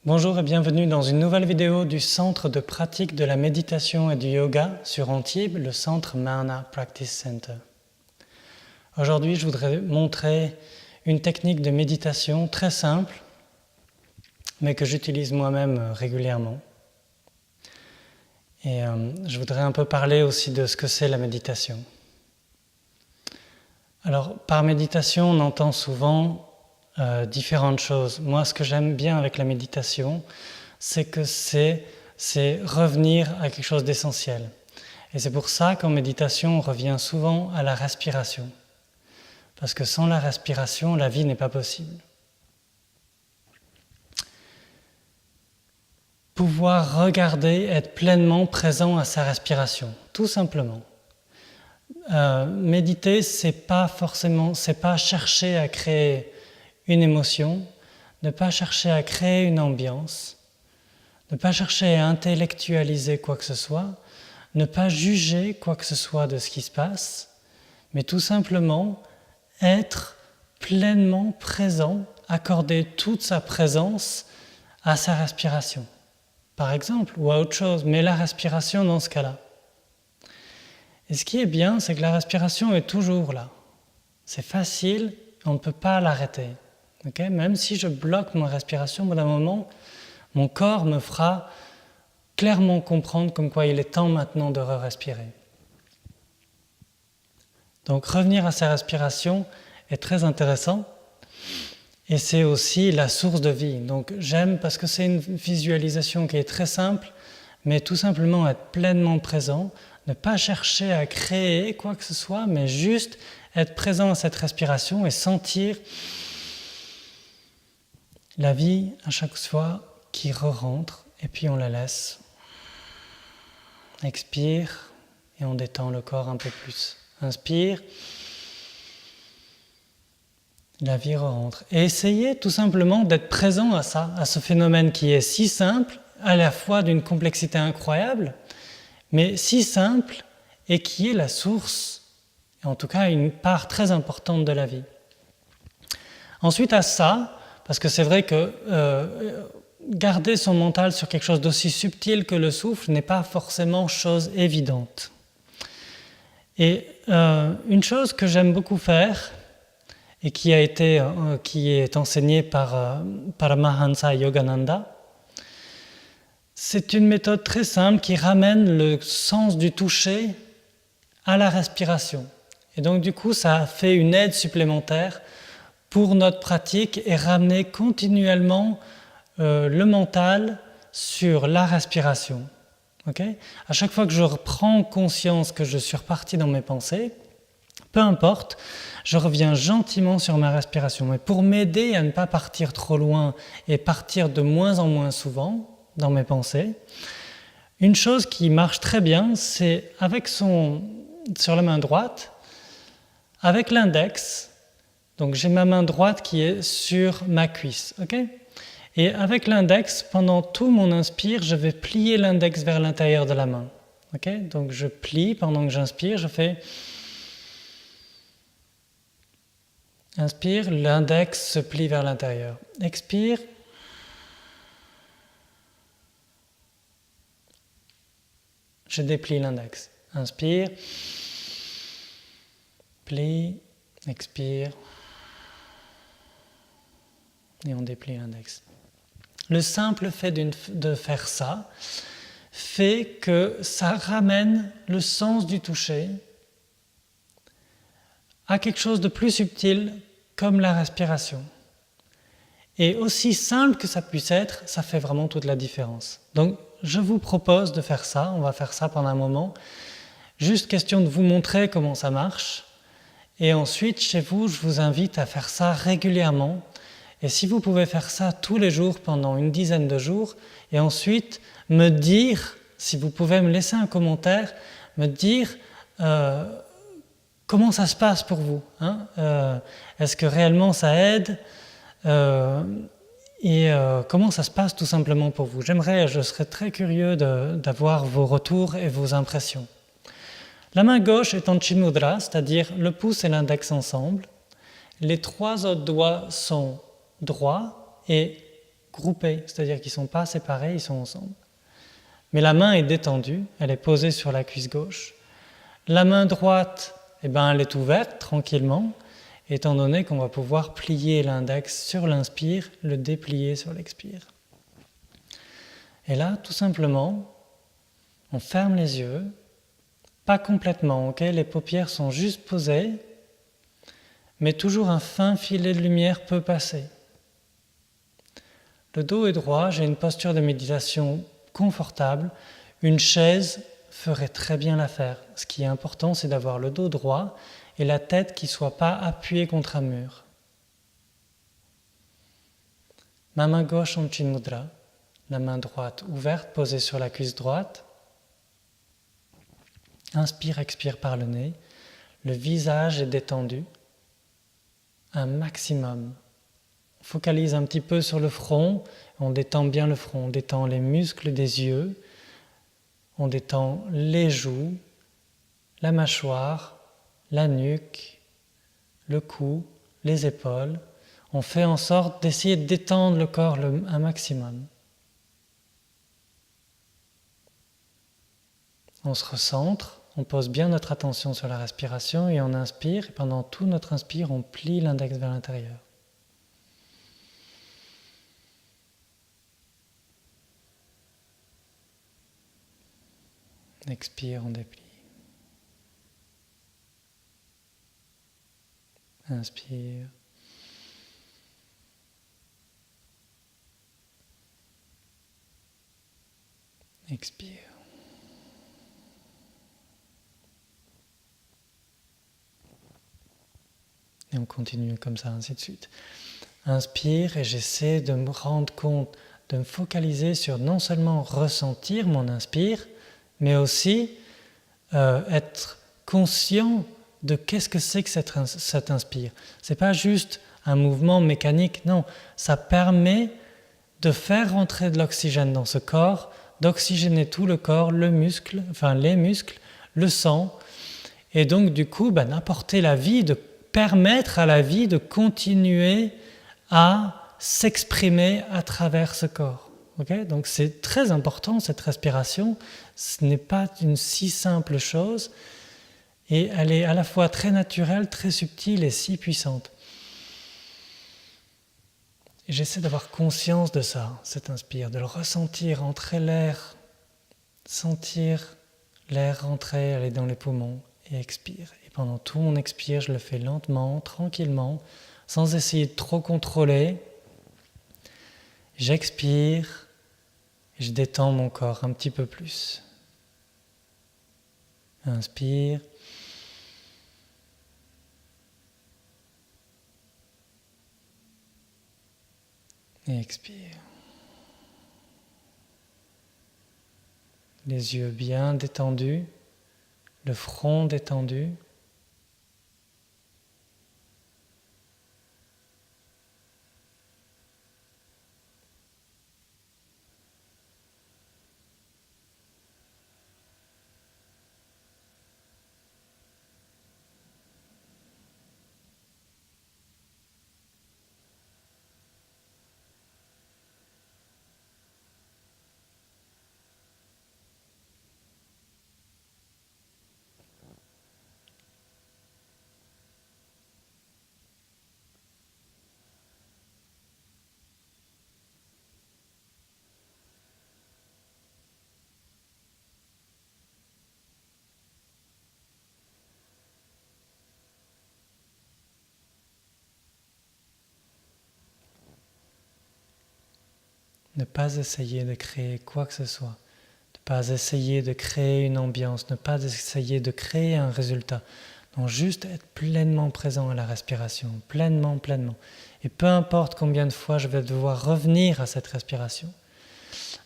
Bonjour et bienvenue dans une nouvelle vidéo du Centre de pratique de la méditation et du yoga sur Antibes, le Centre Marna Practice Center. Aujourd'hui, je voudrais montrer une technique de méditation très simple, mais que j'utilise moi-même régulièrement. Et je voudrais un peu parler aussi de ce que c'est la méditation. Alors, par méditation, on entend souvent différentes choses. Moi, ce que j'aime bien avec la méditation, c'est que c'est revenir à quelque chose d'essentiel. Et c'est pour ça qu'en méditation, on revient souvent à la respiration. Parce que sans la respiration, la vie n'est pas possible. Pouvoir regarder, être pleinement présent à sa respiration, tout simplement. Méditer, c'est pas chercher à créer une émotion, ne pas chercher à créer une ambiance, ne pas chercher à intellectualiser quoi que ce soit, ne pas juger quoi que ce soit de ce qui se passe, mais tout simplement être pleinement présent, accorder toute sa présence à sa respiration, par exemple, ou à autre chose, mais la respiration dans ce cas-là. Et ce qui est bien, c'est que la respiration est toujours là. C'est facile, on ne peut pas l'arrêter. Okay? Même si je bloque ma respiration, au bout d'un moment, mon corps me fera clairement comprendre comme quoi il est temps maintenant de respirer. Donc revenir à sa respiration est très intéressant et c'est aussi la source de vie. Donc j'aime parce que c'est une visualisation qui est très simple, mais tout simplement être pleinement présent, ne pas chercher à créer quoi que ce soit, mais juste être présent à cette respiration et sentir la vie à chaque fois qui re-rentre et puis on la laisse. Expire et on détend le corps un peu plus. Inspire, la vie re-rentre. Et essayez tout simplement d'être présent à ça, à ce phénomène qui est si simple, à la fois d'une complexité incroyable, mais si simple et qui est la source, en tout cas une part très importante de la vie. Ensuite à ça, parce que c'est vrai que garder son mental sur quelque chose d'aussi subtil que le souffle n'est pas forcément chose évidente. Et une chose que j'aime beaucoup faire, et qui est enseignée par Paramahansa Yogananda, c'est une méthode très simple qui ramène le sens du toucher à la respiration. Et donc du coup, ça fait une aide supplémentaire pour notre pratique et ramener continuellement le mental sur la respiration. Okay? À chaque fois que je reprends conscience que je suis reparti dans mes pensées, peu importe, je reviens gentiment sur ma respiration. Mais pour m'aider à ne pas partir trop loin et partir de moins en moins souvent dans mes pensées, une chose qui marche très bien, c'est sur la main droite, avec l'index. Donc j'ai ma main droite qui est sur ma cuisse, ok ? Et avec l'index, pendant tout mon inspire, je vais plier l'index vers l'intérieur de la main. Okay? Donc je plie pendant que j'inspire, je fais... Inspire, l'index se plie vers l'intérieur. Expire. Je déplie l'index. Inspire. Plie. Expire. Et on déplie l'index. Le simple fait de faire ça fait que ça ramène le sens du toucher à quelque chose de plus subtil comme la respiration. Et aussi simple que ça puisse être, ça fait vraiment toute la différence. Donc je vous propose de faire ça, on va faire ça pendant un moment. Juste question de vous montrer comment ça marche. Et ensuite, chez vous, je vous invite à faire ça régulièrement. Et si vous pouvez faire ça tous les jours pendant une dizaine de jours, et ensuite me dire, si vous pouvez me laisser un commentaire, me dire comment ça se passe pour vous. Est-ce que réellement ça aide et comment ça se passe tout simplement pour vous. Je serais très curieux d'avoir vos retours et vos impressions. La main gauche est en Chimudra, c'est-à-dire le pouce et l'index ensemble. Les 3 autres doigts sont droits et groupés, c'est-à-dire qu'ils ne sont pas séparés, ils sont ensemble. Mais la main est détendue, elle est posée sur la cuisse gauche. La main droite, elle est ouverte tranquillement, étant donné qu'on va pouvoir plier l'index sur l'inspire, le déplier sur l'expire. Et là, tout simplement, on ferme les yeux, pas complètement, ok? Les paupières sont juste posées, mais toujours un fin filet de lumière peut passer. Le dos est droit, j'ai une posture de méditation confortable. Une chaise ferait très bien l'affaire. Ce qui est important, c'est d'avoir le dos droit et la tête qui ne soit pas appuyée contre un mur. Ma main gauche en Chin Mudra, la main droite ouverte, posée sur la cuisse droite. Inspire, expire par le nez. Le visage est détendu, un maximum. On focalise un petit peu sur le front, on détend bien le front, on détend les muscles des yeux, on détend les joues, la mâchoire, la nuque, le cou, les épaules. On fait en sorte d'essayer de détendre le corps un maximum. On se recentre, on pose bien notre attention sur la respiration et on inspire. Et pendant tout notre inspire, on plie l'index vers l'intérieur. Expire, on déplie. Inspire. Expire. Et on continue comme ça, ainsi de suite. Inspire et j'essaie de me rendre compte, de me focaliser sur non seulement ressentir mon inspire, mais aussi être conscient de qu'est-ce que c'est que cet inspire. C'est pas juste un mouvement mécanique, non, ça permet de faire rentrer de l'oxygène dans ce corps, d'oxygéner tout le corps, les muscles, le sang, et donc du coup d'apporter la vie, de permettre à la vie de continuer à s'exprimer à travers ce corps. Okay? Donc c'est très important cette respiration, ce n'est pas une si simple chose, et elle est à la fois très naturelle, très subtile et si puissante. Et j'essaie d'avoir conscience de ça, cet inspire, de le ressentir, entrer l'air, sentir l'air rentrer, aller dans les poumons et expire. Et pendant tout mon expire, je le fais lentement, tranquillement, sans essayer de trop contrôler. J'expire et je détends mon corps un petit peu plus. Inspire. Et expire. Les yeux bien détendus, le front détendu. Ne pas essayer de créer quoi que ce soit, ne pas essayer de créer une ambiance, ne pas essayer de créer un résultat. Donc juste être pleinement présent à la respiration, pleinement. Et peu importe combien de fois je vais devoir revenir à cette respiration.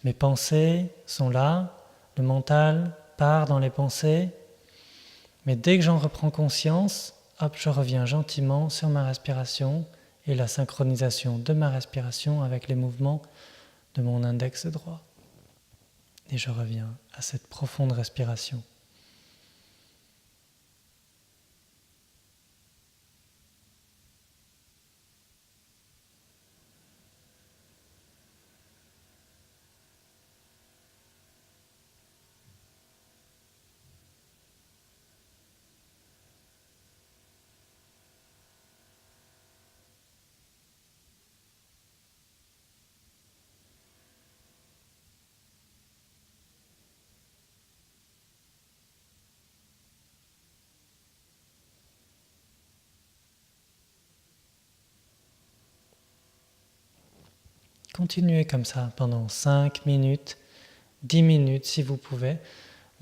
Mes pensées sont là, le mental part dans les pensées, mais dès que j'en reprends conscience, hop, je reviens gentiment sur ma respiration et la synchronisation de ma respiration avec les mouvements de mon index droit. Et je reviens à cette profonde respiration. continuez comme ça pendant 5 minutes, 10 minutes si vous pouvez.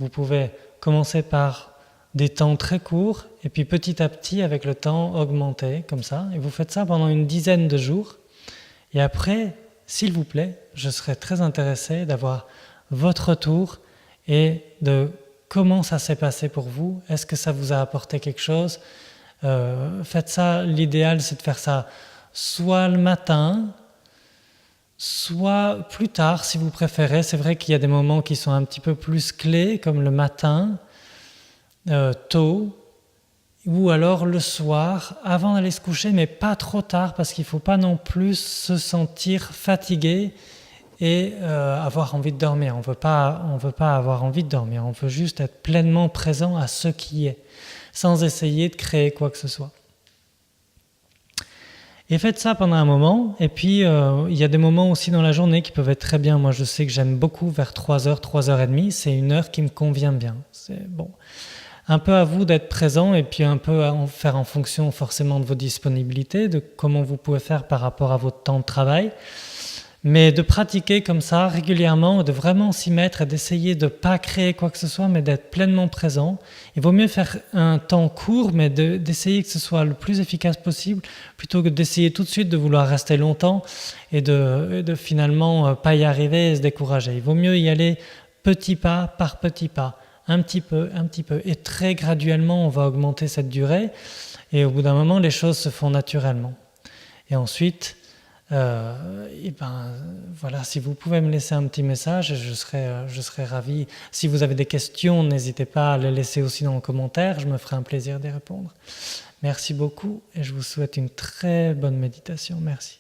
Vous pouvez commencer par des temps très courts et puis petit à petit avec le temps augmenter comme ça. Et vous faites ça pendant une dizaine de jours. Et après, s'il vous plaît, je serais très intéressé d'avoir votre retour et de comment ça s'est passé pour vous. Est-ce que ça vous a apporté quelque chose? Faites ça, l'idéal c'est de faire ça soit le matin, soit plus tard si vous préférez. C'est vrai qu'il y a des moments qui sont un petit peu plus clés, comme le matin, tôt, ou alors le soir, avant d'aller se coucher, mais pas trop tard, parce qu'il ne faut pas non plus se sentir fatigué et avoir envie de dormir. On ne veut pas avoir envie de dormir, on veut juste être pleinement présent à ce qui est, sans essayer de créer quoi que ce soit. Et faites ça pendant un moment, et puis il y a des moments aussi dans la journée qui peuvent être très bien. Moi je sais que j'aime beaucoup vers 3h, 3h30, c'est une heure qui me convient bien. C'est bon. Un peu à vous d'être présent et puis un peu à en faire en fonction forcément de vos disponibilités, de comment vous pouvez faire par rapport à votre temps de travail. Mais de pratiquer comme ça régulièrement, de vraiment s'y mettre et d'essayer de ne pas créer quoi que ce soit, mais d'être pleinement présent. Il vaut mieux faire un temps court, mais d'essayer que ce soit le plus efficace possible, plutôt que d'essayer tout de suite de vouloir rester longtemps et de finalement pas y arriver et se décourager. Il vaut mieux y aller petit pas par petit pas. Un petit peu, et très graduellement on va augmenter cette durée et au bout d'un moment les choses se font naturellement. Et ensuite, voilà, si vous pouvez me laisser un petit message, je serai ravi. Si vous avez des questions, n'hésitez pas à les laisser aussi dans les commentaires, je me ferai un plaisir d'y répondre. Merci beaucoup et je vous souhaite une très bonne méditation. Merci.